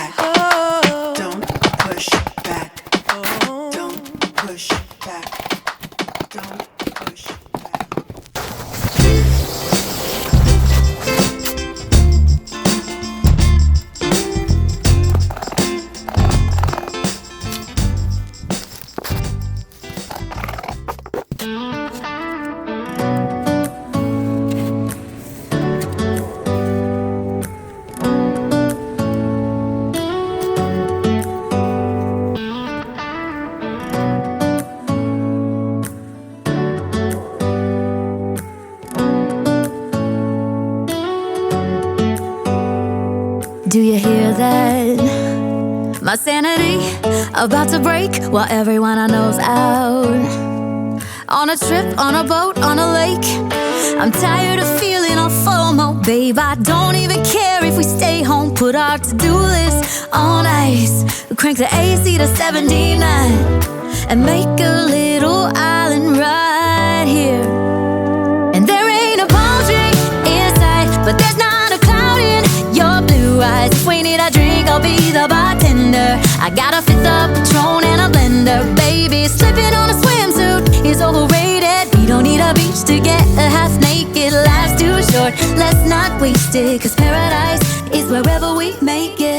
back. Don't push back. Don't push back. Don't push back. Do you hear that? My sanity about to break while everyone I know's out. On a trip, on a boat, on a lake. I'm tired of feeling all FOMO, babe. I don't even care if we stay home. Put our to-do list on ice. Crank the AC to 79 and make a little island right here. And there ain't a palm tree in sight, but there's not a cloud in your blue eyes. If we need a drink, I'll be the bartender. I got a fifth of Patron and a blender. Baby, slipping on a swimsuit is overrated. We don't need a beach to get a half naked. Life's too short, let's not waste it. 'Cause paradise is wherever we make it.